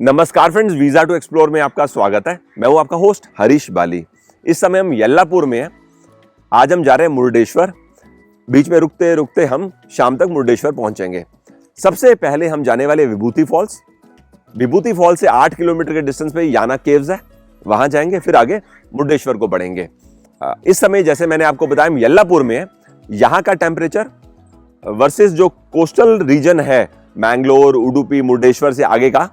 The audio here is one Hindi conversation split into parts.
नमस्कार फ्रेंड्स, वीजा टू एक्सप्लोर में आपका स्वागत है। मैं हूं आपका होस्ट हरीश बाली। इस समय हम यल्लापुर में हैं। आज हम जा रहे हैं मुरुडेश्वर। बीच में रुकते रुकते हम शाम तक मुरुडेश्वर पहुंचेंगे। सबसे पहले हम जाने वाले विभूति फॉल्स। विभूति फॉल्स से 8 किलोमीटर के डिस्टेंस पे याना केव्स है, वहां जाएंगे, फिर आगे मुरुडेश्वर को बढ़ेंगे। इस समय जैसे मैंने आपको बताया हम यल्लापुर में है। यहाँ का टेम्परेचर वर्सेस जो कोस्टल रीजन है मैंगलोर, उडुपी, मुरुडेश्वर से आगे का,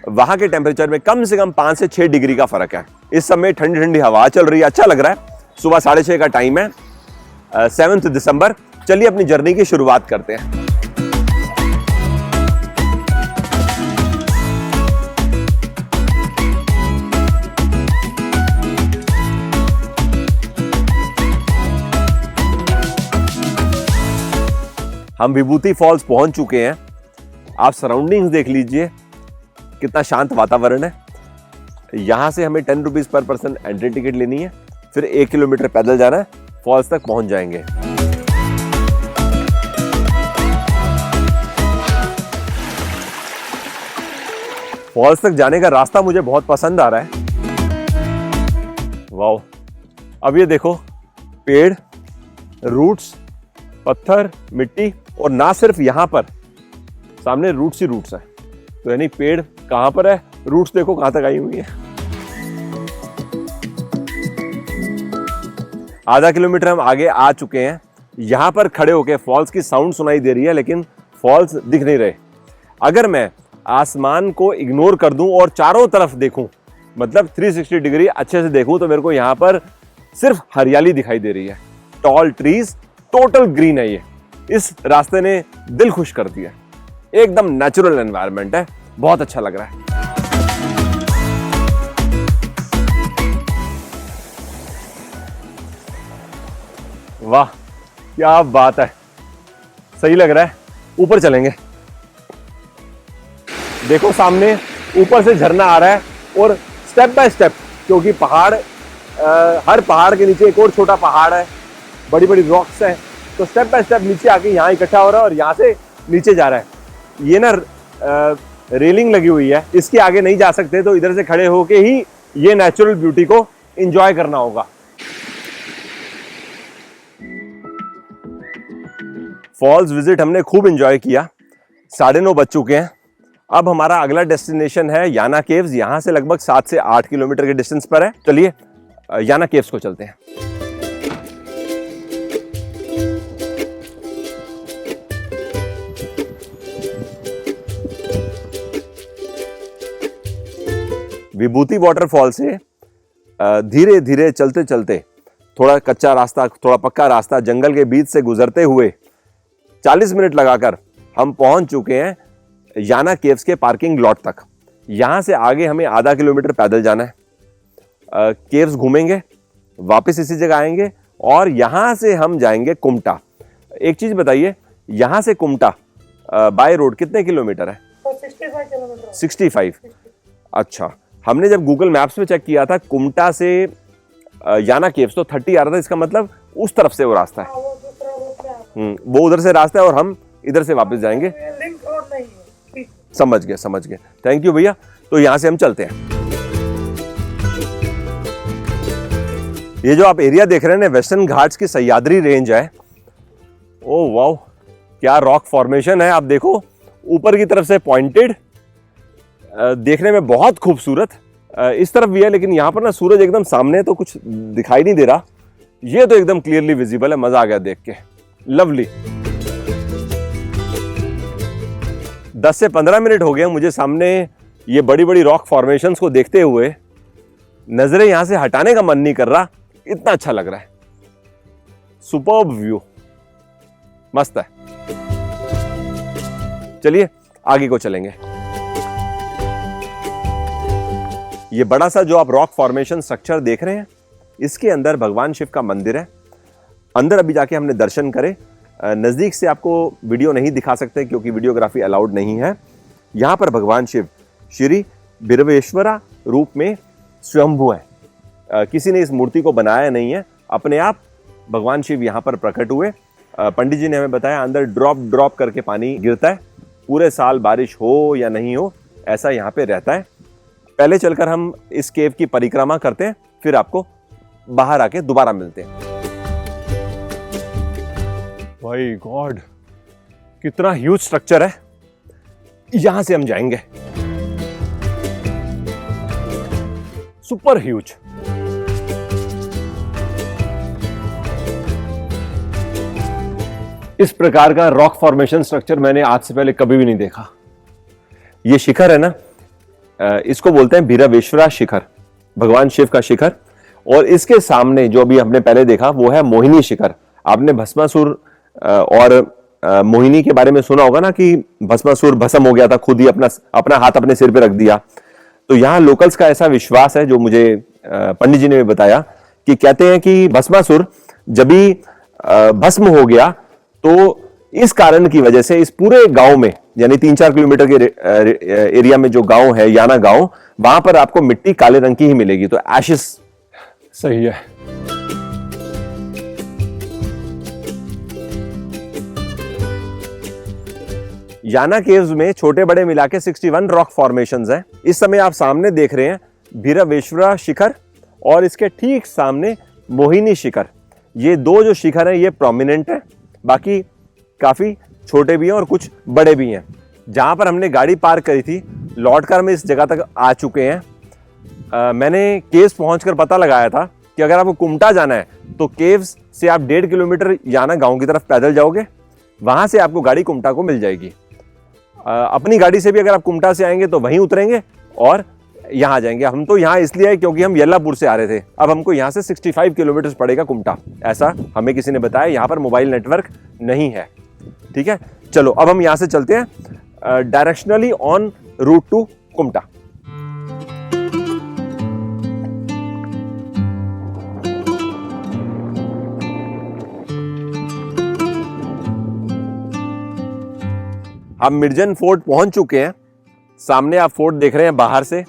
वहां के टेम्परेचर में कम से कम 5 से 6 डिग्री का फर्क है। इस समय ठंडी ठंडी हवा चल रही है, अच्छा लग रहा है। सुबह 6:30 का टाइम है, 7 दिसंबर। चलिए अपनी जर्नी की शुरुआत करते हैं। हम विभूति फॉल्स पहुंच चुके हैं। आप सराउंडिंग्स देख लीजिए, कितना शांत वातावरण है। यहां से हमें 10 rupees per person entry ticket लेनी है, फिर 1 किलोमीटर पैदल जाना है, फॉल्स तक पहुंच जाएंगे। फॉल्स तक जाने का रास्ता मुझे बहुत पसंद आ रहा है। वाओ, अब ये देखो, पेड़, रूट्स, पत्थर, मिट्टी, और ना सिर्फ यहां पर सामने रूट्स ही रूट्स है। तो यानी पेड़ कहां पर है, रूट्स देखो कहां तक आई हुई है। आधा किलोमीटर हम आगे आ चुके हैं। यहां पर खड़े होकर फॉल्स की साउंड सुनाई दे रही है, लेकिन फॉल्स दिख नहीं रहे। अगर मैं आसमान को इग्नोर कर दूं और चारों तरफ देखूं, मतलब 360 डिग्री अच्छे से देखूं, तो मेरे को यहां पर सिर्फ हरियाली दिखाई दे रही है। टॉल ट्रीज, टोटल ग्रीन है ये। इस रास्ते ने दिल खुश कर दिया। एकदम नेचुरल एनवायरनमेंट है, बहुत अच्छा लग रहा है। वाह, क्या बात है, सही लग रहा है। ऊपर चलेंगे। देखो सामने ऊपर से झरना आ रहा है, और स्टेप बाय स्टेप, क्योंकि पहाड़, हर पहाड़ के नीचे एक और छोटा पहाड़ है, बड़ी बड़ी रॉक्स है, तो स्टेप बाय स्टेप नीचे आके यहाँ इकट्ठा हो रहा है और यहाँ से नीचे जा रहा है। ये ना रेलिंग लगी हुई है, इसके आगे नहीं जा सकते, तो इधर से खड़े होके ही ये नेचुरल ब्यूटी को एंजॉय करना होगा। फॉल्स विजिट हमने खूब एंजॉय किया। 9:30 बज चुके हैं। अब हमारा अगला डेस्टिनेशन है याना केव्स। यहां से लगभग 7 से 8 किलोमीटर के डिस्टेंस पर है। चलिए याना केव्स को चलते हैं। विभूति वाटरफॉल से धीरे धीरे चलते चलते, थोड़ा कच्चा रास्ता, थोड़ा पक्का रास्ता, जंगल के बीच से गुजरते हुए 40 मिनट लगाकर हम पहुंच चुके हैं याना केव्स के पार्किंग लॉट तक। यहां से आगे हमें आधा किलोमीटर पैदल जाना है। केव्स घूमेंगे, वापस इसी जगह आएंगे, और यहां से हम जाएंगे कुमटा। एक चीज बताइए, यहां से कुमटा बाय रोड कितने किलोमीटर है? 65 किलोमीटर। 65। अच्छा, हमने जब गूगल मैप्स में चेक किया था, कुमटा से याना केव्स तो 30 आ रहा था। इसका मतलब उस तरफ से वो रास्ता है। वो उधर से रास्ता है, और हम इधर से वापस जाएंगे। लिंक रोड नहीं है। समझ गए। थैंक यू भैया। तो यहां से हम चलते हैं। ये जो आप एरिया देख रहे हैं ना, वेस्टर्न घाट्स की सह्याद्री रेंज है। ओह वाओ, क्या रॉक फॉर्मेशन है। आप देखो, ऊपर की तरफ से पॉइंटेड, देखने में बहुत खूबसूरत। इस तरफ भी है, लेकिन यहाँ पर ना सूरज एकदम सामने, तो कुछ दिखाई नहीं दे रहा। ये तो एकदम क्लियरली विजिबल है। मजा आ गया देख के, लवली। 10 से 15 मिनट हो गए मुझे सामने ये बड़ी बड़ी रॉक फॉर्मेशंस को देखते हुए। नजरें यहां से हटाने का मन नहीं कर रहा, इतना अच्छा लग रहा है। सुपर्ब व्यू, मस्त है। चलिए आगे को चलेंगे। ये बड़ा सा जो आप रॉक फॉर्मेशन स्ट्रक्चर देख रहे हैं, इसके अंदर भगवान शिव का मंदिर है। अंदर अभी जाके हमने दर्शन करे। नजदीक से आपको वीडियो नहीं दिखा सकते, क्योंकि वीडियोग्राफी अलाउड नहीं है। यहां पर भगवान शिव श्री बिरवेश्वरा रूप में स्वयंभू है। किसी ने इस मूर्ति को बनाया नहीं है, अपने आप भगवान शिव यहां पर प्रकट हुए। पंडित जी ने हमें बताया, अंदर ड्रॉप ड्रॉप करके पानी गिरता है। पूरे साल बारिश हो या नहीं हो, ऐसा यहाँ पे रहता है। पहले चलकर हम इस केव की परिक्रमा करते हैं, फिर आपको बाहर आके दोबारा मिलते हैं। भाई गॉड, कितना ह्यूज स्ट्रक्चर है। यहां से हम जाएंगे, सुपर ह्यूज। इस प्रकार का रॉक फॉर्मेशन स्ट्रक्चर मैंने आज से पहले कभी भी नहीं देखा। ये शिखर है ना, इसको बोलते हैं भीरवेश्वरा शिखर, भगवान शिव का शिखर। और इसके सामने जो अभी हमने पहले देखा वो है मोहिनी शिखर। आपने भस्मासुर और मोहिनी के बारे में सुना होगा ना, कि भस्मासुर भस्म हो गया था, खुद ही अपना हाथ अपने सिर पे रख दिया। तो यहाँ लोकल्स का ऐसा विश्वास है, जो मुझे पंडित जी ने बताया, कि कहते हैं कि भस्मासुर जब भी भस्म हो गया तो इस कारण की वजह से इस पूरे गांव में, यानी 3-4 किलोमीटर के एरिया में जो गांव है, याना गांव, वहां पर आपको मिट्टी काले रंग की ही मिलेगी। तो एशिस सही है। याना केव्स में छोटे बड़े मिला के 61 रॉक फॉर्मेशंस हैं। इस समय आप सामने देख रहे हैं भीरवेश्वरा शिखर, और इसके ठीक सामने मोहिनी शिखर। ये दो जो शिखर हैं ये प्रोमिनेंट है, बाकी काफी छोटे भी हैं और कुछ बड़े भी हैं। जहां पर हमने गाड़ी पार्क करी थी, लौटकर हम इस जगह तक आ चुके हैं। मैंने केव्स पहुंचकर पता लगाया था कि अगर आपको कुमटा जाना है तो केव्स से आप 1.5 किलोमीटर याना गांव की तरफ पैदल जाओगे, वहां से आपको गाड़ी कुमटा को मिल जाएगी। अपनी गाड़ी से भी अगर आप कुमटा से आएंगे तो वहीं उतरेंगे और यहाँ आ जाएंगे। हम तो यहाँ इसलिए आए क्योंकि हम येल्लापुर से आ रहे थे। अब हमको यहाँ से 65 किलोमीटर पड़ेगा कुमटा, ऐसा हमें किसी ने बताया। यहाँ पर मोबाइल नेटवर्क नहीं है। ठीक है, चलो अब हम यहाँ से चलते हैं directionally on route to Kumta. हम मिर्जन फोर्ट पहुंच चुके हैं। सामने आप फोर्ट देख रहे हैं। बाहर से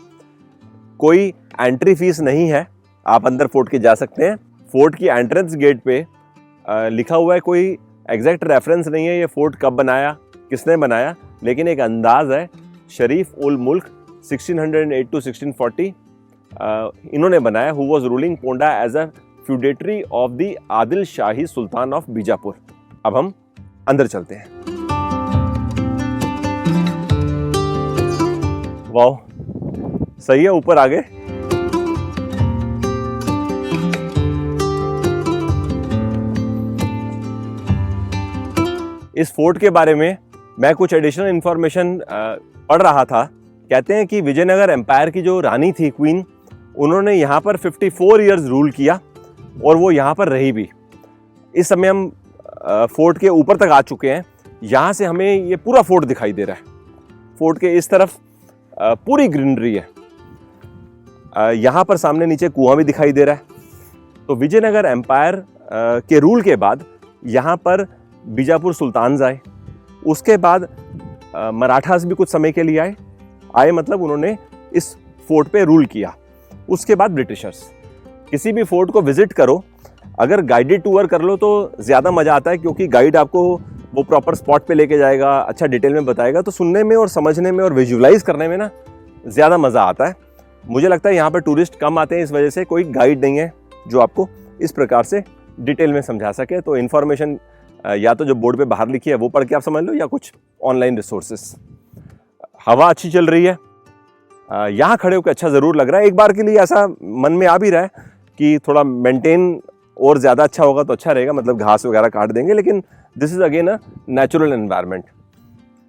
कोई एंट्री फीस नहीं है, आप अंदर फोर्ट के जा सकते हैं। फोर्ट की एंट्रेंस गेट पे लिखा हुआ है, कोई एग्जैक्ट रेफरेंस नहीं है ये फोर्ट कब बनाया, किसने बनाया, लेकिन एक अंदाज है, शरीफ उल मुल्क 1608 to 1640 इन्होंने बनाया, who was ruling Ponda as a feudatory of the Adil Shahi sultan of Bijapur. अब हम अंदर चलते हैं। वाह, सही है, ऊपर आ गए। इस फोर्ट के बारे में मैं कुछ एडिशनल इंफॉर्मेशन पढ़ रहा था। कहते हैं कि विजयनगर एम्पायर की जो रानी थी, क्वीन, उन्होंने यहाँ पर 54 इयर्स रूल किया और वो यहाँ पर रही भी। इस समय हम फोर्ट के ऊपर तक आ चुके हैं। यहाँ से हमें ये पूरा फोर्ट दिखाई दे रहा है। फोर्ट के इस तरफ पूरी ग्रीनरी है। यहाँ पर सामने नीचे कुआं भी दिखाई दे रहा है। तो विजयनगर एम्पायर के रूल के बाद यहाँ पर बीजापुर सुल्तान्स आए। उसके बाद मराठास भी कुछ समय के लिए आए मतलब उन्होंने इस फोर्ट पे रूल किया। उसके बाद ब्रिटिशर्स। किसी भी फोर्ट को विजिट करो, अगर गाइडेड टूर कर लो तो ज़्यादा मज़ा आता है, क्योंकि गाइड आपको वो प्रॉपर स्पॉट पे लेके जाएगा, अच्छा डिटेल में बताएगा। तो सुनने में और समझने में और विजुअलाइज करने में ना ज़्यादा मज़ा आता है। मुझे लगता है यहाँ पर टूरिस्ट कम आते हैं, इस वजह से कोई गाइड नहीं है जो आपको इस प्रकार से डिटेल में समझा सके। तो इन्फॉर्मेशन या तो जो बोर्ड पे बाहर लिखी है वो पढ़ के आप समझ लो, या कुछ ऑनलाइन रिसोर्सेस। हवा अच्छी चल रही है, यहाँ खड़े होकर अच्छा ज़रूर लग रहा है। एक बार के लिए ऐसा मन में आ भी रहा है कि थोड़ा मेंटेन और ज़्यादा अच्छा होगा तो अच्छा रहेगा, मतलब घास वगैरह काट देंगे, लेकिन this is again a natural environment.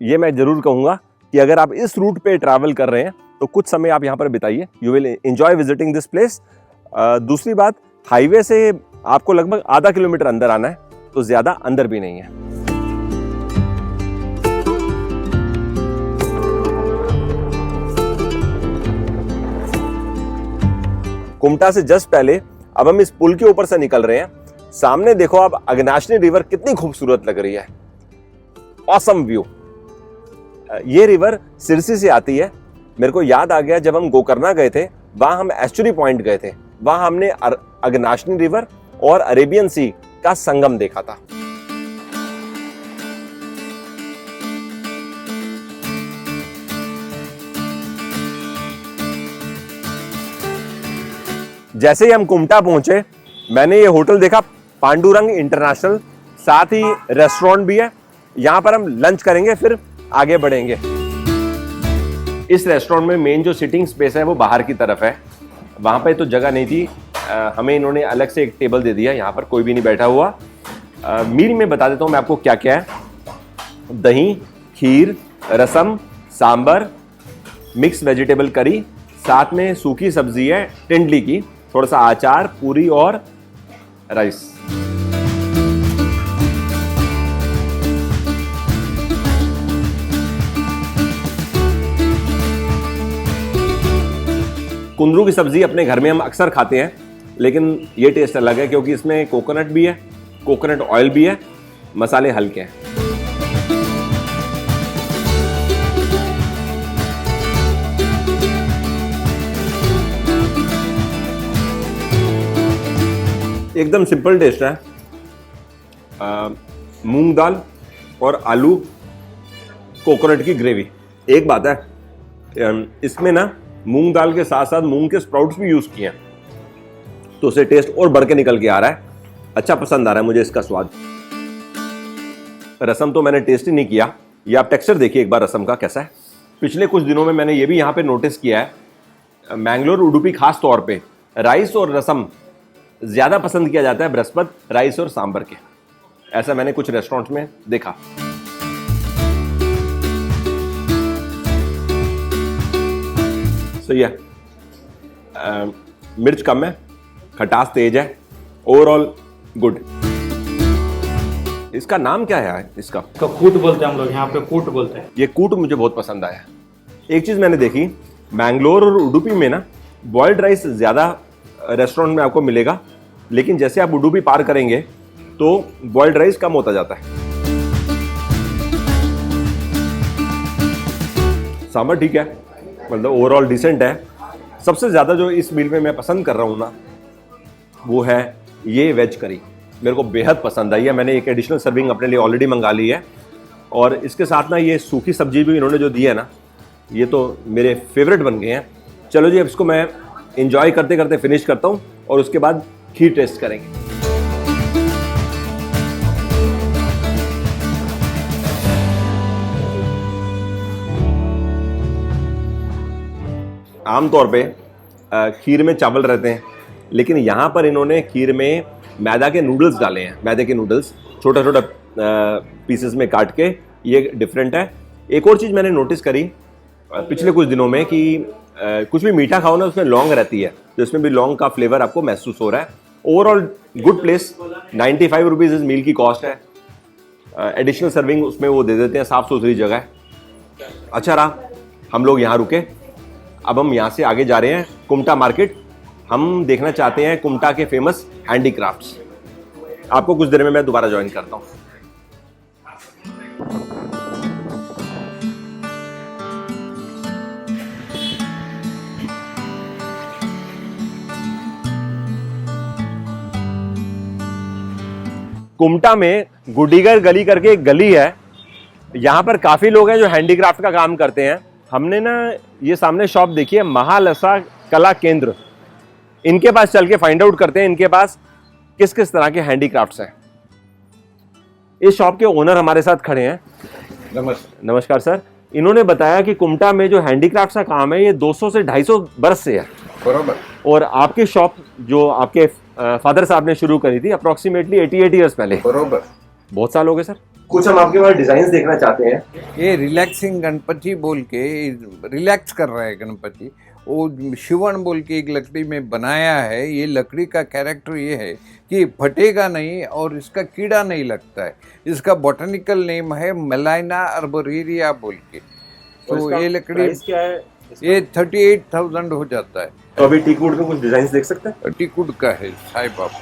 ये मैं ज़रूर कहूँगा कि अगर आप इस रूट पे ट्रैवल कर रहे हैं तो कुछ समय आप यहाँ पर बिताइए, you will enjoy visiting this place. दूसरी बात, हाईवे से आपको लगभग आधा किलोमीटर अंदर आना है, तो ज़्यादा अंदर भी नहीं है। कुमटा से जस्ट पहले अब हम इस पुल के ऊपर से निकल रहे हैं। सामने देखो आप, अगनाशिनी रिवर कितनी खूबसूरत लग रही है। Awesome view. ये रिवर सिरसी से आती है। मेरे को याद आ गया, जब हम गोकर्णा गए थे, वहां हम एस्चुरी पॉइंट गए थे, वहां हमने अगनाशिनी रिवर और अरेबियन सी का संगम देखा था। जैसे ही हम कुमटा पहुंचे मैंने ये होटल देखा, पांडुरंग इंटरनेशनल, साथ ही रेस्टोरेंट भी है। यहाँ पर हम लंच करेंगे फिर आगे बढ़ेंगे। इस रेस्टोरेंट में मेन जो सिटिंग स्पेस है वो बाहर की तरफ है, वहाँ पे तो जगह नहीं थी, हमें इन्होंने अलग से एक टेबल दे दिया, यहाँ पर कोई भी नहीं बैठा हुआ। मील में बता देता हूँ मैं आपको क्या क्या है। दही, खीर, रसम, सांबर, मिक्स वेजिटेबल करी, साथ में सूखी सब्जी है टिंडली की, थोड़ा सा अचार, पूरी और राइस। कुंदरू की सब्जी अपने घर में हम अक्सर खाते हैं, लेकिन ये टेस्ट अलग है क्योंकि इसमें कोकोनट भी है, कोकोनट ऑयल भी है, मसाले हल्के हैं। एकदम सिंपल टेस्ट है। मूंग दाल और आलू, कोकोनट की ग्रेवी। एक बात है, इसमें ना मूंग दाल के साथ साथ मूंग के स्प्राउट्स भी यूज किए हैं, तो उसे टेस्ट और बढ़ के निकल के आ रहा है। अच्छा पसंद आ रहा है मुझे इसका स्वाद। रसम तो मैंने टेस्ट ही नहीं किया, ये आप टेक्सचर देखिए एक बार रसम का कैसा है। पिछले कुछ दिनों में मैंने ये भी यहाँ पे नोटिस किया है, मैंगलोर उडुपी खास तौर पे राइस और रसम ज्यादा पसंद किया जाता है बृहस्पति राइस और सांबर के, ऐसा मैंने कुछ रेस्टोरेंट्स में देखा। सही है, मिर्च कम है, खटास तेज है, ओवरऑल गुड। इसका नाम क्या है इसका? कूट बोलते हैं हम लोग यहाँ पे, कूट बोलते हैं। ये कूट मुझे बहुत पसंद आया। एक चीज मैंने देखी, मैंगलोर और उडुपी में ना बॉइल्ड राइस ज्यादा रेस्टोरेंट में आपको मिलेगा, लेकिन जैसे आप उडुपी पार करेंगे तो बॉइल्ड राइस कम होता जाता है। सांभर ठीक है, मतलब ओवरऑल डिसेंट है। सबसे ज़्यादा जो इस मील में मैं पसंद कर रहा हूँ ना, वो है ये वेज करी, मेरे को बेहद पसंद आई है। मैंने एक एडिशनल सर्विंग अपने लिए ऑलरेडी मंगा ली है, और इसके साथ ना ये सूखी सब्जी भी इन्होंने जो दी है ना, ये तो मेरे फेवरेट बन गए हैं। चलो जी, अब इसको मैं इंजॉय करते करते फिनिश करता हूँ और उसके बाद खीर टेस्ट करेंगे। आमतौर पे खीर में चावल रहते हैं, लेकिन यहाँ पर इन्होंने खीर में मैदा के नूडल्स डाले हैं। मैदे के नूडल्स छोटा छोटा पीसेस में काट के, ये डिफरेंट है। एक और चीज़ मैंने नोटिस करी पिछले कुछ दिनों में कि कुछ भी मीठा खाओ ना, उसमें लौंग रहती है, तो इसमें भी लौंग का फ्लेवर आपको महसूस हो रहा है। Overall good place. 95 रुपीज़ इस मील की कॉस्ट है। एडिशनल सर्विंग उसमें वो दे देते हैं, साफ़ सुथरी जगह है। अच्छा रहा, हम लोग यहाँ रुके। अब हम यहाँ से आगे जा रहे हैं कुमटा मार्केट। हम देखना चाहते हैं कुमटा के फेमस हैंडीक्राफ्ट्स। आपको कुछ देर में मैं दोबारा ज्वाइन करता हूँ। कुमटा में गुडीगर गली करके एक गली है, यहाँ पर काफ़ी लोग हैं जो हैंडीक्राफ्ट का काम करते हैं। हमने ना ये सामने शॉप देखी है, महालसा कला केंद्र। इनके पास चल के फाइंड आउट करते हैं इनके पास किस किस तरह के हैंडीक्राफ्ट्स हैं। इस शॉप के ओनर हमारे साथ खड़े हैं। नमस्कार सर। इन्होंने बताया कि कुमटा में जो हैंडीक्राफ्ट का काम है ये 200 से 250 बरस से है। बरोबर। और आपकी शॉप जो आपके फादर साहब ने शुरू करी थी अप्रोक्सीमेटली 88 ईयर्स पहले। बरोबर। बहुत साल हो गए सर। कुछ हम आपके पास डिजाइन देखना चाहते हैं। ये रिलैक्सिंग गणपति बोल के रिलैक्स कर रहा है गणपति। वो शिवण बोल के एक लकड़ी में बनाया है। ये लकड़ी का कैरेक्टर ये है कि फटेगा नहीं और इसका कीड़ा नहीं लगता है। इसका बॉटनिकल नेम है मेलाइना अर्बोरिया बोल के। तो ये लकड़ी क्या है? ये 38,000 हो जाता है। तो अभी टीकवुड में कुछ डिजाइन देख सकते हैं? टीकवुड का है साईं बाबा।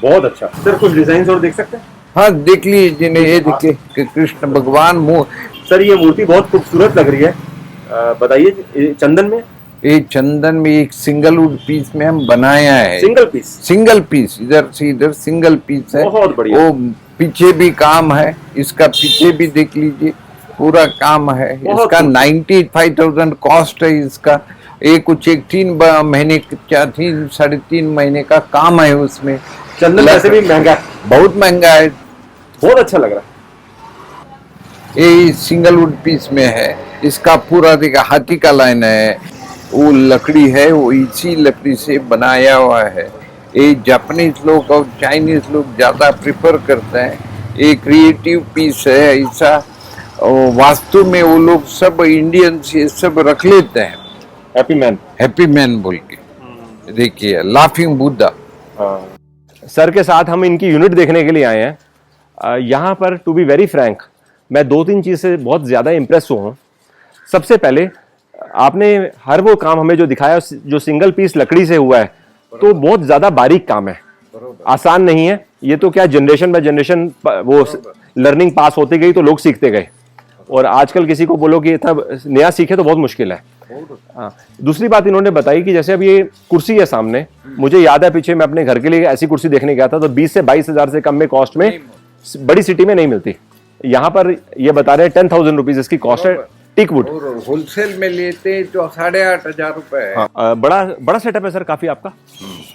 बहुत अच्छा सर, कुछ डिजाइन और देख सकते हैं? हाँ देख लीजिए। ये देखिए कि कृष्ण भगवान मुँह। सर ये मूर्ति बहुत खूबसूरत लग रही है, बताइए। चंदन में? ये चंदन में एक सिंगल वुड पीस में हम बनाया है। सिंगल पीस इधर से इधर सिंगल पीस है। बहुत बढ़िया। वो पीछे भी काम है, इसका पीछे भी देख लीजिए, पूरा काम है। इसका 95,000 कॉस्ट है इसका। ये कुछ एक 3 का काम है उसमें। चंदन वैसे भी महंगा है, बहुत महंगा है। बहुत अच्छा लग रहा है। ये सिंगल वुड पीस में है। इसका पूरा देखा हाथी का लाइन है, वो लकड़ी है, वो इसी लकड़ी से बनाया हुआ है। ये जापानीज लोग और चाइनीज लोग ज्यादा प्रिफर करते हैं। ये क्रिएटिव पीस है ऐसा। और वास्तु में वो लोग सब इंडियंस ये सब रख लेते हैं, हैप्पी मैन बोल के। देखिए लाफिंग बुद्धा। सर के साथ हम इनकी यूनिट देखने के लिए आए हैं। यहाँ पर टू बी वेरी फ्रैंक, मैं 2-3 चीज़ से बहुत ज़्यादा इम्प्रेस हुआ हूँ। सबसे पहले आपने हर वो काम हमें जो दिखाया जो सिंगल पीस लकड़ी से हुआ है, तो बहुत ज़्यादा बारीक काम है, आसान नहीं है। ये तो क्या जनरेशन बाय जनरेशन वो लर्निंग पास होती गई तो लोग सीखते गए, और आजकल किसी को बोलो कि इतना नया सीखे तो बहुत मुश्किल है। हाँ, दूसरी बात इन्होंने बताई कि जैसे अब ये कुर्सी है सामने, मुझे याद है पीछे मैं अपने घर के लिए ऐसी कुर्सी देखने गया था तो 20 से 22 हजार से कम में कॉस्ट में बड़ी सिटी में नहीं मिलती। यहाँ पर ये बता रहे हैं 10,000 रुपीज इसकी कॉस्ट है, टीक वुड। होलसेल में लेते तो 8,500 रुपए है। बड़ा सेटअप है सर काफी आपका।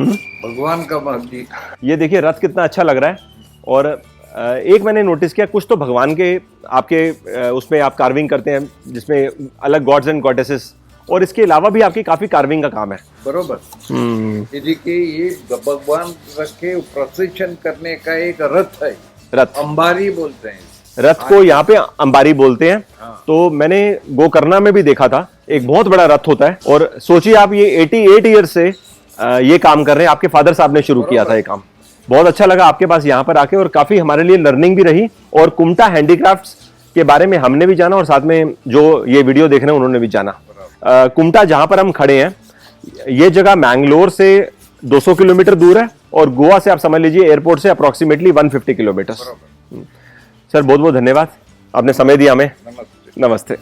भगवान का मंदिर। ये देखिए रथ कितना अच्छा लग रहा है। और एक मैंने नोटिस किया, कुछ तो भगवान के आपके उसमें आप कार्विंग करते हैं जिसमें अलग गॉड्स एंड गॉडेसेस, और इसके अलावा भी आपकी काफी कार्विंग का काम है। बरोबर। ये देखिए ये भगवान रखे प्रोसेशन करने का एक रथ है, रथ अंबारी बोलते हैं। रथ को यहाँ पे अंबारी बोलते हैं। तो मैंने गोकर्णा में भी देखा था, एक बहुत बड़ा रथ होता है। और सोचिए आप ये 88 ईयर से ये काम कर रहे हैं, आपके फादर साहब ने शुरू किया था ये काम। बहुत अच्छा लगा आपके पास यहाँ पर आके, और काफी हमारे लिए लर्निंग भी रही, और कुमटा हैंडीक्राफ्ट्स के बारे में हमने भी जाना और साथ में जो ये वीडियो देख रहे हैं उन्होंने भी जाना। कुमटा जहां पर हम खड़े हैं, ये जगह मैंगलोर से 200 किलोमीटर दूर है, और गोवा से आप समझ लीजिए एयरपोर्ट से अप्रोक्सीमेटली 150 किलोमीटर। सर बहुत बहुत धन्यवाद, आपने समय दिया हमें। नमस्ते।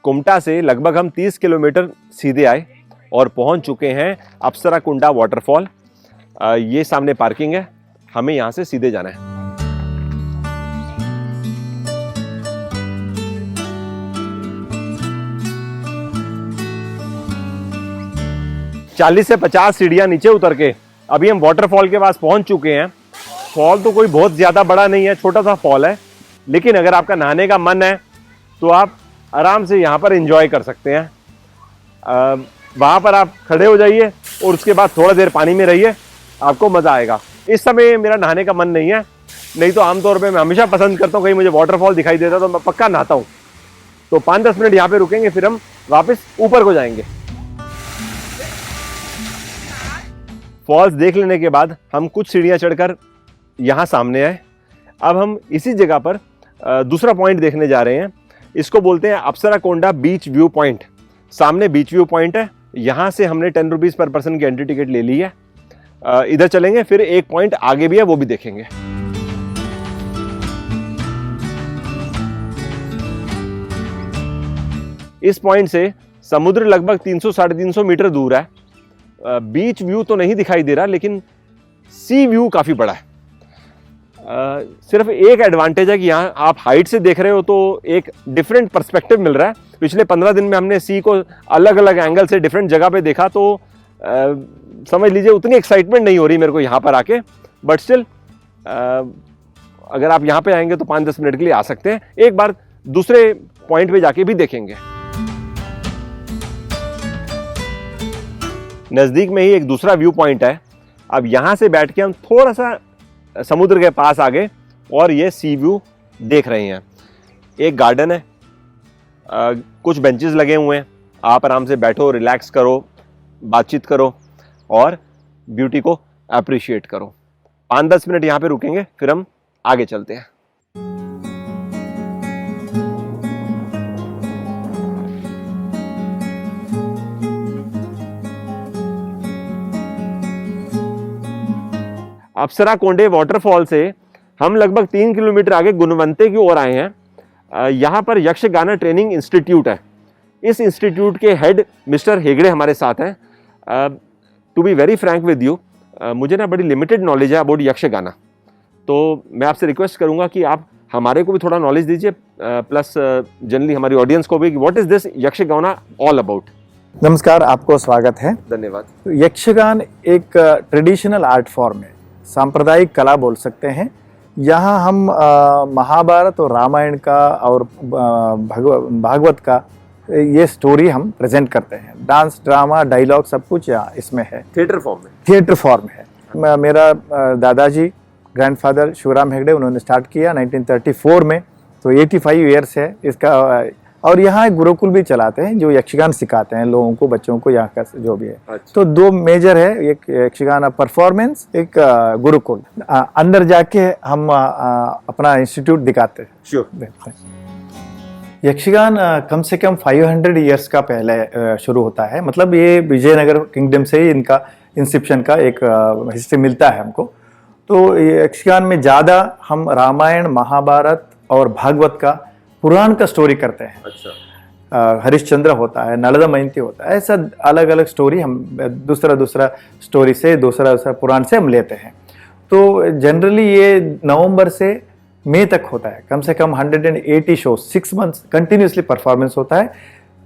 कुमटा से लगभग हम 30 किलोमीटर सीधे आए और पहुंच चुके हैं अप्सरा कुंडा वाटरफॉल। ये सामने पार्किंग है, हमें यहां से सीधे जाना है। चालीस से 50 सीढ़ियां नीचे उतर के अभी हम वाटरफॉल के पास पहुंच चुके हैं। फॉल तो कोई बहुत ज्यादा बड़ा नहीं है, छोटा सा फॉल है, लेकिन अगर आपका नहाने का मन है तो आप आराम से यहाँ पर एंजॉय कर सकते हैं। वहां पर आप खड़े हो जाइए और उसके बाद थोड़ा देर पानी में रहिए, आपको मजा आएगा। इस समय मेरा नहाने का मन नहीं है, नहीं तो आमतौर पे मैं हमेशा पसंद करता हूँ, कहीं मुझे वाटरफॉल दिखाई देता तो मैं पक्का नहाता हूँ। तो 5-10 मिनट यहाँ पे रुकेंगे, फिर हम वापस ऊपर को जाएंगे। फॉल्स देख लेने के बाद हम कुछ सीढ़ियाँ चढ़कर यहाँ सामने आए। अब हम इसी जगह पर दूसरा पॉइंट देखने जा रहे हैं। इसको बोलते हैं अप्सरा कोंडा बीच व्यू पॉइंट। सामने बीच व्यू पॉइंट है, यहाँ से हमने 10 रुपीज़ पर पर्सन की एंट्री टिकट ले ली है। इधर चलेंगे, फिर एक पॉइंट आगे भी है, वो भी देखेंगे। इस पॉइंट से समुद्र लगभग 300-350 मीटर दूर है। बीच व्यू तो नहीं दिखाई दे रहा, लेकिन सी व्यू काफी बड़ा है। सिर्फ एक एडवांटेज है कि यहाँ आप हाइट से देख रहे हो तो एक डिफरेंट पर्सपेक्टिव मिल रहा है। पिछले 15 दिन में हमने सी को अलग अलग एंगल से डिफरेंट जगह पे देखा, तो समझ लीजिए उतनी एक्साइटमेंट नहीं हो रही मेरे को यहाँ पर आके। बट स्टिल अगर आप यहाँ पे आएंगे तो 5-10 मिनट के लिए आ सकते हैं। एक बार दूसरे पॉइंट पे जाके भी देखेंगे। नजदीक में ही एक दूसरा व्यू पॉइंट है। अब यहाँ से बैठ के हम थोड़ा सा समुद्र के पास आ गए और ये सी व्यू देख रहे हैं। एक गार्डन है, कुछ बेंचेस लगे हुए हैं, आप आराम से बैठो, रिलैक्स करो, बातचीत करो और ब्यूटी को अप्रिशिएट करो। 5-10 मिनट यहाँ पे रुकेंगे, फिर हम आगे चलते हैं। अप्सरा कोंडे वाटरफॉल से हम लगभग 3 किलोमीटर आगे गुणवंते की ओर आए हैं। यहाँ पर यक्षगाना ट्रेनिंग इंस्टीट्यूट है। इस इंस्टीट्यूट के हेड मिस्टर हेगड़े हमारे साथ हैं। To be very frank with you, मुझे ना बड़ी लिमिटेड नॉलेज है अबाउट यक्षगाना। तो मैं आपसे रिक्वेस्ट करूंगा कि आप हमारे को भी थोड़ा नॉलेज दीजिए, प्लस जनरली हमारी ऑडियंस को भी, what is this Yakshagana all about. नमस्कार, आपको स्वागत है। धन्यवाद। यक्षगान एक ट्रेडिशनल आर्ट फॉर्म है, सांप्रदायिक कला बोल सकते हैं। यहाँ हम महाभारत और रामायण का और भागवत का ये स्टोरी हम प्रेजेंट करते हैं। डांस, ड्रामा, डायलॉग सब कुछ यहाँ इसमें है। थिएटर फॉर्म में। थिएटर फॉर्म है। मेरा दादाजी ग्रैंडफादर शिवराम हेगड़े, उन्होंने स्टार्ट किया 1934 में, तो 85 ईयर्स है इसका। और यहाँ एक गुरुकुल भी चलाते हैं जो यक्षगान सिखाते हैं लोगों को, बच्चों को, यहाँ का जो भी है। अच्छा। तो दो मेजर है, एक यक्षगान परफॉर्मेंस, एक गुरुकुल। अंदर जाके हम अपना इंस्टीट्यूट दिखाते हैं। श्योर। यक्षगान कम से कम 500 ईयर्स का पहले शुरू होता है। मतलब ये विजयनगर किंगडम से ही इनका इंसेप्शन का एक हिस्ट्री मिलता है हमको। तो यक्षगान में ज़्यादा हम रामायण, महाभारत और भागवत का, पुराण का स्टोरी करते हैं। अच्छा। हरिश्चंद्र होता है, नलदा मयंती होता है, ऐसा अलग अलग स्टोरी हम दूसरा स्टोरी से, दूसरा पुराण से हम लेते हैं। तो जनरली ये नवंबर से मई तक होता है। कम से कम 180 शो, 6 मंथ्स कंटिन्यूसली परफॉर्मेंस होता है।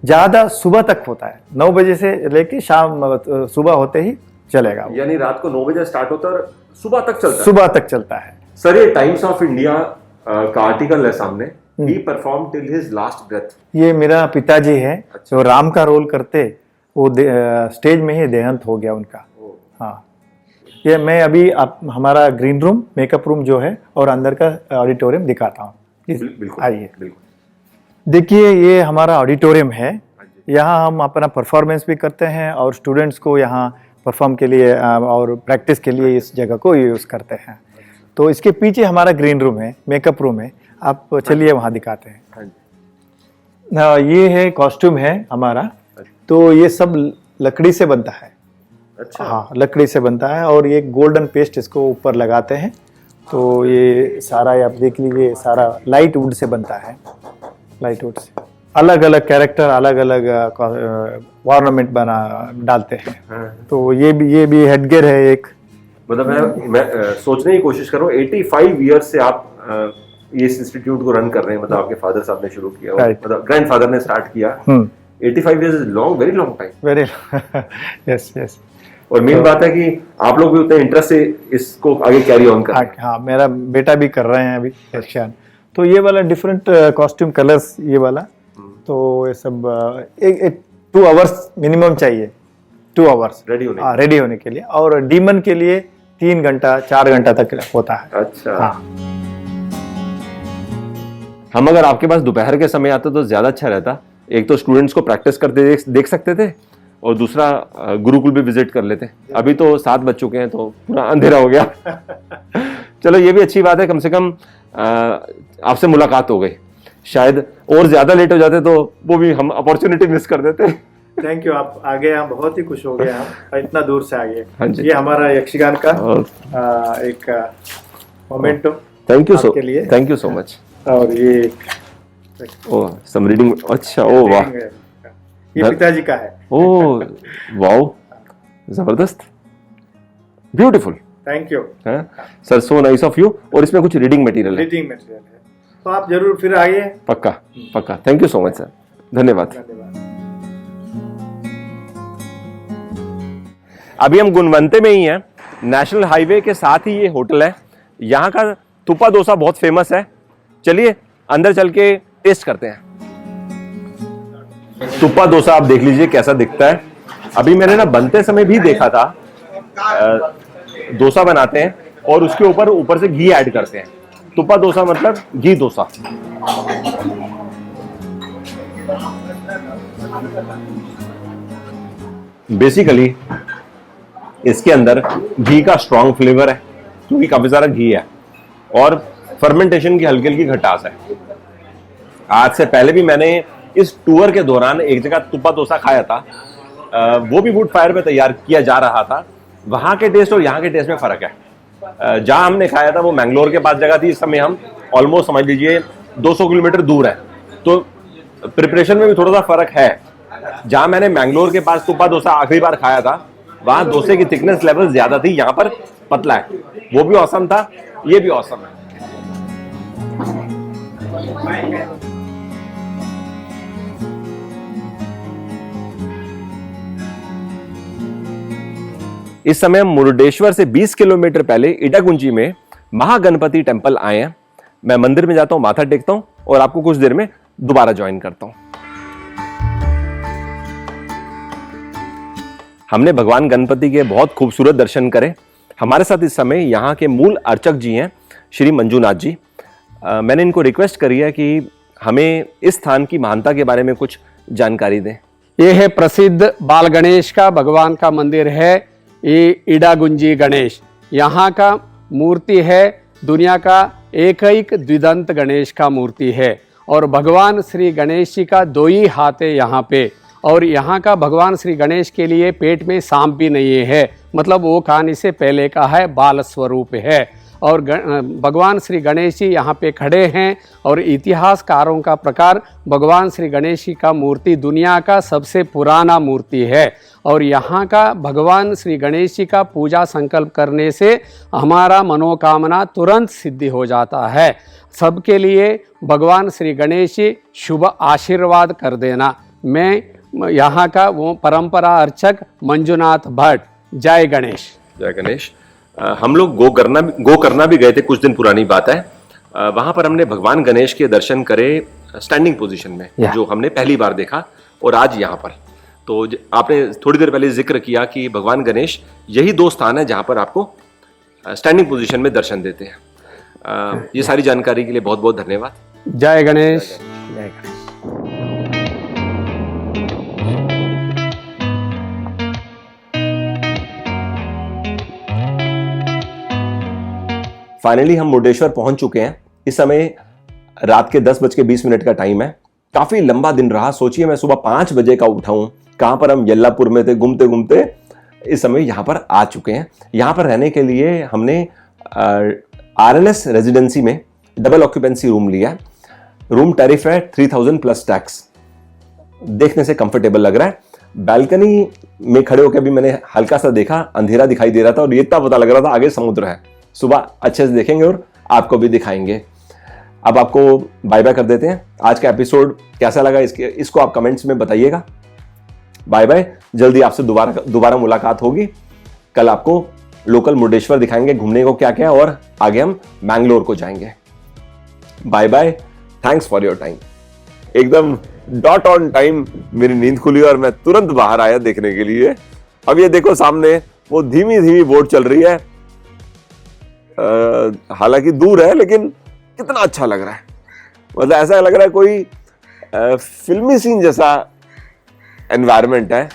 ज़्यादा सुबह तक होता है, 9 बजे से लेके शाम सुबह होते ही चलेगा वो। यानी रात को 9 बजे स्टार्ट होता है और सुबह तक चलता है। सुबह तक चलता है। सर, ये टाइम्स ऑफ इंडिया का आर्टिकल है सामने, ही perform till his last breath. ये मेरा पिताजी है जो राम का रोल करते, वो स्टेज में ही देहांत हो गया उनका। हाँ, ये मैं अभी हमारा ग्रीन रूम, मेकअप रूम जो है और अंदर का ऑडिटोरियम दिखाता हूँ। बिल्कुल। आइए, बिल्कुल। देखिए ये हमारा ऑडिटोरियम है। यहाँ हम अपना परफॉर्मेंस भी करते हैं और स्टूडेंट्स को यहाँ परफॉर्म के लिए और प्रैक्टिस के लिए इस जगह को यूज़ करते हैं। तो इसके पीछे हमारा ग्रीन रूम है, मेकअप रूम है। आप चलिए वहाँ दिखाते हैं। ये है कॉस्ट्यूम है हमारा। तो ये सब लकड़ी से बनता है। अच्छा। हाँ, लकड़ी से बनता है और ये गोल्डन पेस्ट इसको ऊपर लगाते हैं। तो ये सारा आप देख लीजिए, सारा लाइट वुड से बनता है। लाइट वुड से अलग अलग कैरेक्टर, अलग अलग ऑर्नामेंट बना डालते हैं। तो ये भी हेडगियर है एक। मतलब मैं सोचने की कोशिश कर रहा हूँ, 85 ईयर्स से आप इस इंस्टीट्यूट को रन कर रहे हैं। मतलब आपके फादर साहब ने शुरू किया, मतलब ग्रैंडफादर ने स्टार्ट किया। 85 years is long, very long time. Very yes yes. और मेन बात है कि आप लोग भी उतने इंटरेस्ट से इसको आगे कैरी ऑन कर रहे हैं। हाँ, मेरा बेटा भी कर रहे हैं अभी यक्षगान। तो ये वाला डिफरेंट कॉस्ट्यूम कलर्स, ये वाला। तो ये सब 2 आवर्स मिनिमम चाहिए, 2 आवर्स रेडी होने के लिए। और डीमन के लिए 3 घंटा 4 घंटा तक होता है। अच्छा। हाँ। हम अगर आपके पास दोपहर के समय आते तो ज्यादा अच्छा रहता। एक तो स्टूडेंट्स को प्रैक्टिस करते देख सकते थे और दूसरा गुरुकुल भी विजिट कर लेते। अभी तो 7 बज चुके हैं तो पूरा अंधेरा हो गया। चलो, ये भी अच्छी बात है, कम से कम आपसे मुलाकात हो गई। शायद और ज्यादा लेट हो जाते तो वो भी हम अपॉर्चुनिटी मिस कर देते। थैंक यू, आप आ गए, हम बहुत ही खुश हो गए, हम इतना दूर से आ गए। हाँ जी। ये हमारा यक्षगान का एक memento. Thank you so much. और ये ओह, सम रीडिंग। अच्छा, ओह वाह, ये पिताजी का है। ओह वाओ, जबरदस्त, beautiful. Thank you sir, so nice of you. और इसमें कुछ रीडिंग मटेरियल है, तो आप जरूर फिर आइए। पक्का। Thank you so much sir, धन्यवाद। अभी हम गुणवंते में ही हैं, नेशनल हाईवे के साथ ही ये होटल है। यहाँ का तुप्पा डोसा बहुत फेमस है। चलिए अंदर चल के टेस्ट करते हैं। तुप्पा डोसा आप देख लीजिए कैसा दिखता है। अभी मैंने ना बनते समय भी देखा था, डोसा बनाते हैं और उसके ऊपर से घी ऐड करते हैं। तुप्पा डोसा मतलब घी डोसा। बेसिकली इसके अंदर घी का स्ट्रॉन्ग फ्लेवर है क्योंकि काफी सारा घी है और फर्मेंटेशन की हल्की हल्की खटास है। आज से पहले भी मैंने इस टूर के दौरान एक जगह तुप्पा डोसा खाया था, वो भी वुड फायर पे तैयार किया जा रहा था। वहां के टेस्ट और यहाँ के टेस्ट में फर्क है। जहां हमने खाया था वो मैंगलोर के पास जगह थी। इस समय हम ऑलमोस्ट समझ लीजिए 200 किलोमीटर दूर है, तो प्रिपरेशन में भी थोड़ा सा फर्क है। जहां मैंने मैंगलोर के पास तुप्पा डोसा आखिरी बार खाया था वहां डोसे की थिकनेस लेवल ज्यादा थी, यहाँ पर पतला है। वो भी औसम था ये भी औसम है। इस समय हम मुरुडेश्वर से 20 किलोमीटर पहले इडागुंजी में महागणपति टेम्पल आए हैं। मैं मंदिर में जाता हूं, माथा टेकता हूं और आपको कुछ देर में दोबारा ज्वाइन करता हूं। हमने भगवान गणपति के बहुत खूबसूरत दर्शन करे। हमारे साथ इस समय यहाँ के मूल अर्चक जी हैं, श्री मंजूनाथ जी। मैंने इनको रिक्वेस्ट करी है कि हमें इस स्थान की महानता के बारे में कुछ जानकारी दें। ये है प्रसिद्ध बाल गणेश का भगवान का मंदिर है। ये इडागुंजी गणेश यहाँ का मूर्ति है, दुनिया का एक द्विदंत गणेश का मूर्ति है। और भगवान श्री गणेश जी का 2 ही हाथ है यहाँ पे। और यहाँ का भगवान श्री गणेश के लिए पेट में सांप भी नहीं है, मतलब वो कहानी से पहले का है, बाल स्वरूप है। और भगवान श्री गणेश जी यहाँ पे खड़े हैं। और इतिहासकारों का प्रकार भगवान श्री गणेश जी का मूर्ति दुनिया का सबसे पुराना मूर्ति है। और यहाँ का भगवान श्री गणेश जी का पूजा संकल्प करने से हमारा मनोकामना तुरंत सिद्धि हो जाता है। सबके लिए भगवान श्री गणेश जी शुभ आशीर्वाद कर देना। मैं यहाँ का वो परंपरा अर्चक मंजुनाथ भट्ट। जय गणेश। जय गणेश। हम लोग गोकर्णा भी गए थे, कुछ दिन पुरानी बात है। वहां पर हमने भगवान गणेश के दर्शन करे स्टैंडिंग पोजीशन में, जो हमने पहली बार देखा। और आज यहाँ पर तो आपने थोड़ी देर पहले जिक्र किया कि भगवान गणेश यही 2 स्थान है जहां पर आपको स्टैंडिंग पोजीशन में दर्शन देते हैं। ये सारी जानकारी के लिए बहुत बहुत धन्यवाद। जय गणेश। जय गणेश। फाइनली हम मुरुडेश्वर पहुंच चुके हैं। इस समय रात के 10:20 का टाइम है। काफी लंबा दिन रहा। सोचिए मैं सुबह 5 बजे का उठा हूं। कहां पर हम येल्लापुर में थे, घूमते घूमते इस समय यहां पर आ चुके हैं। यहां पर रहने के लिए हमने RNS रेजिडेंसी में डबल ऑक्यूपेंसी रूम लिया। रूम टैरिफ है 3000 प्लस टैक्स। देखने से कंफर्टेबल लग रहा है। बैल्कनी में खड़े होकर भी मैंने हल्का सा देखा, अंधेरा दिखाई दे रहा था और ये इतना पता लग रहा था आगे समुद्र है। सुबह अच्छे से देखेंगे और आपको भी दिखाएंगे। अब आपको बाय बाय कर देते हैं। आज का एपिसोड कैसा लगा इसको आप कमेंट्स में बताइएगा। Bye bye. जल्दी आपसे दोबारा मुलाकात होगी। कल आपको लोकल मुरुडेश्वर दिखाएंगे घूमने को क्या क्या, और आगे हम मैंगलोर को जाएंगे। Bye bye. Thanks for your time. एकदम डॉट ऑन टाइम मेरी नींद खुली और मैं तुरंत बाहर आया देखने के लिए। अब ये देखो सामने वो धीमी धीमी बोट चल रही है। हालांकि दूर है लेकिन कितना अच्छा लग रहा है। मतलब ऐसा लग रहा है कोई फिल्मी सीन जैसा एनवायरनमेंट है।